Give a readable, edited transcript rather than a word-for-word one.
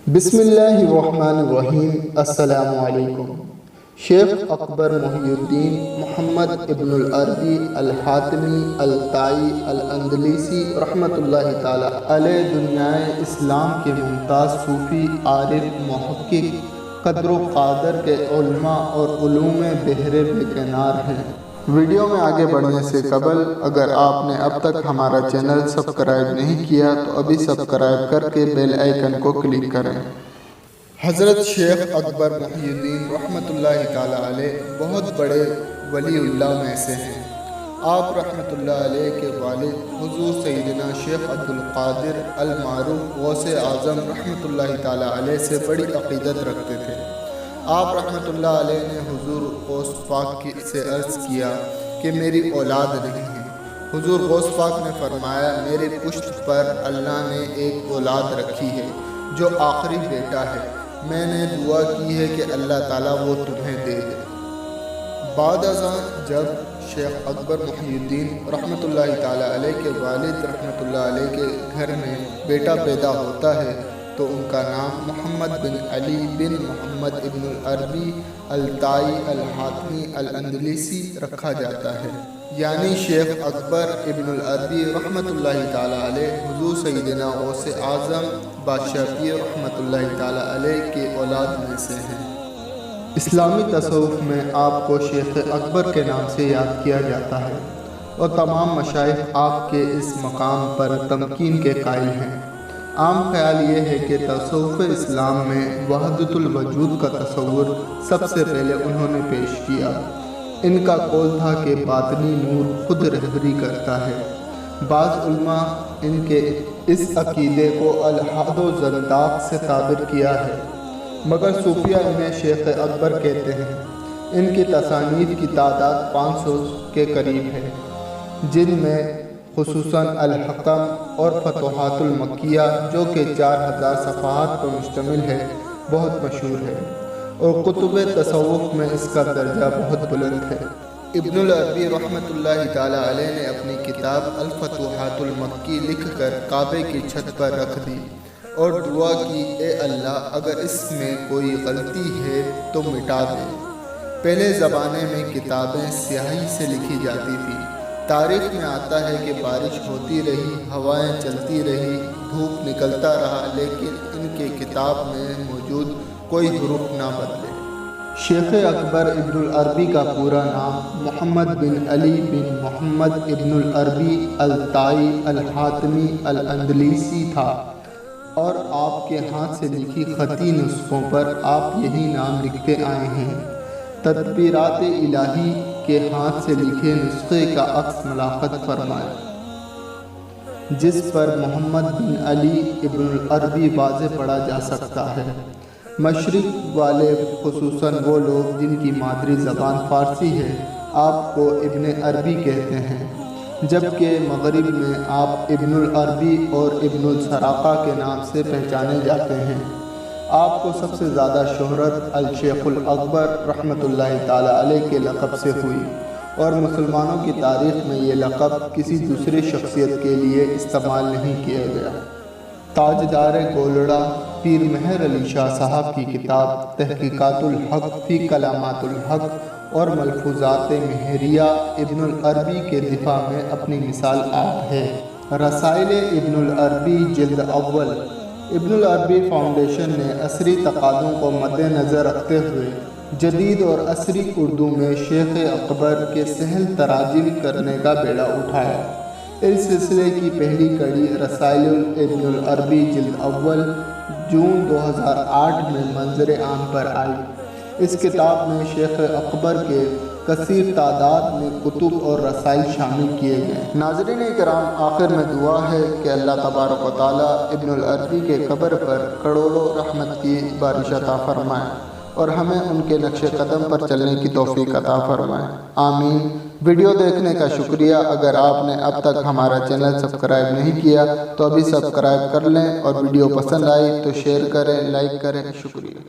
بسم اللہ الرحمن الرحیم۔ السلام علیکم۔ شیخ اکبر محی الدین محمد ابن العربی الحاتمی الطائی الاندلسی رحمۃ اللہ تعالی علیہ دنیائے اسلام کے ممتاز صوفی، عارف، محقق، قدر و قادر کے علماء اور علوم بحر بیکنار ہیں۔ ویڈیو میں آگے بڑھنے سے قبل اگر آپ نے اب تک ہمارا چینل سبسکرائب نہیں کیا تو ابھی سبسکرائب کر کے بیل آئیکن کو کلک کریں۔ حضرت شیخ اکبر محی الدین رحمۃ اللہ تعالی علیہ بہت بڑے ولی اللہ میں سے ہیں۔ آپ رحمۃ اللہ علیہ کے والد حضور سیدنا شیخ عبد القادر المعروف غوث اعظم رحمۃ اللہ تعالی علیہ سے بڑی عقیدت رکھتے تھے۔ آپ رحمۃ اللہ علیہ نے حضور غوث پاک سے عرض کیا کہ میری اولاد نہیں ہے۔ حضور غوث پاک نے فرمایا، میرے پشت پر اللہ نے ایک اولاد رکھی ہے جو آخری بیٹا ہے۔ میں نے دعا کی ہے کہ اللہ تعالیٰ وہ تمہیں دے دے۔ بعد ازاں جب شیخ اکبر محی الدین رحمۃ اللہ تعالی علیہ کے والد رحمۃ اللہ علیہ کے گھر میں بیٹا پیدا ہوتا ہے تو ان کا نام محمد بن علی بن محمد ابن العربی الطائی الحاتمی الاندلسی رکھا جاتا ہے، یعنی شیخ اکبر ابن العربی رحمۃ اللہ تعالی علیہ حضور سیدنا غوث اعظم بادشاہ پیر رحمۃ اللہ تعالی علیہ کے اولاد میں سے ہیں۔ اسلامی تصوف میں آپ کو شیخ اکبر کے نام سے یاد کیا جاتا ہے اور تمام مشائخ آپ کے اس مقام پر تمکین کے قائل ہیں۔ عام خیال یہ ہے کہ تصوف اسلام میں وحدت الوجود کا تصور سب سے پہلے انہوں نے پیش کیا۔ ان کا قول تھا کہ باطنی نور خود رہبری کرتا ہے۔ بعض علماء ان کے اس عقیدے کو الحاد و زنداق سے تعبیر کیا ہے، مگر صوفیہ انہیں شیخ اکبر کہتے ہیں۔ ان کی تصانیف کی تعداد 500 کے قریب ہے، جن میں خصوصاً الحکم اور فتوحات المکیہ جو کہ 4000 صفحات پر مشتمل ہے بہت مشہور ہے، اور کتب تصوف میں اس کا درجہ بہت بلند ہے۔ ابن العربی رحمۃ اللہ تعالی علیہ نے اپنی کتاب الفتوحات المکی لکھ کر کعبے کی چھت پر رکھ دی اور دعا کی، اے اللہ اگر اس میں کوئی غلطی ہے تو مٹا دے۔ پہلے زمانے میں کتابیں سیاہی سے لکھی جاتی تھی۔ تاریخ میں آتا ہے کہ بارش ہوتی رہی، ہوائیں چلتی رہی، دھوپ نکلتا رہا، لیکن ان کے کتاب میں موجود کوئی حروف نہ بدلے۔ شیخ اکبر ابن العربی کا پورا نام محمد بن علی بن محمد ابن العربی الطائی الحاتمی الاندلسی تھا، اور آپ کے ہاتھ سے لکھی خطی نسخوں پر آپ یہی نام لکھتے آئے ہیں۔ تدبیرات الہی کے ہاتھ سے لکھے نسخے کا عکس ملاحظہ فرمائے، جس پر محمد بن علی ابن العربی واضح پڑھا جا سکتا ہے۔ مشرق والے خصوصاً وہ لوگ جن کی مادری زبان فارسی ہے آپ کو ابن عربی کہتے ہیں، جبکہ مغرب میں آپ ابن العربی اور ابن السراقہ کے نام سے پہچانے جاتے ہیں۔ آپ کو سب سے زیادہ شہرت الشیخ الاکبر رحمۃ اللہ تعالی علیہ کے لقب سے ہوئی، اور مسلمانوں کی تاریخ میں یہ لقب کسی دوسری شخصیت کے لیے استعمال نہیں کیا گیا۔ تاجدار گولڑا پیر مہر علی شاہ صاحب کی کتاب تحقیقات الحق فی کلامات الحق اور ملفوظات مہریہ ابن العربی کے دفاع میں اپنی مثال آپ ہے۔ رسائل ابن العربی جلد اول۔ ابن العربی فاؤنڈیشن نے عصری تقاضوں کو مد نظر رکھتے ہوئے جدید اور عصری اردو میں شیخ اکبر کے سہل تراجم کرنے کا بیڑا اٹھایا۔ اس سلسلے کی پہلی کڑی رسائل ابن العربی جلد اول جون 2008 میں منظر عام پر آئی۔ اس کتاب میں شیخ اکبر کے کثیر تعداد میں کتب اور رسائل شامل کیے گئے۔ ناظرین کرام، آخر میں دعا ہے کہ اللہ تبارک و تعالی ابن العربی کے قبر پر کروڑوں رحمت کی بارش عطا فرمائے اور ہمیں ان کے نقش قدم پر چلنے کی توفیق عطا فرمائے، آمین۔ ویڈیو دیکھنے کا شکریہ۔ اگر آپ نے اب تک ہمارا چینل سبسکرائب نہیں کیا تو ابھی سبسکرائب کر لیں، اور ویڈیو پسند آئی تو شیئر کریں، لائک کریں۔ شکریہ۔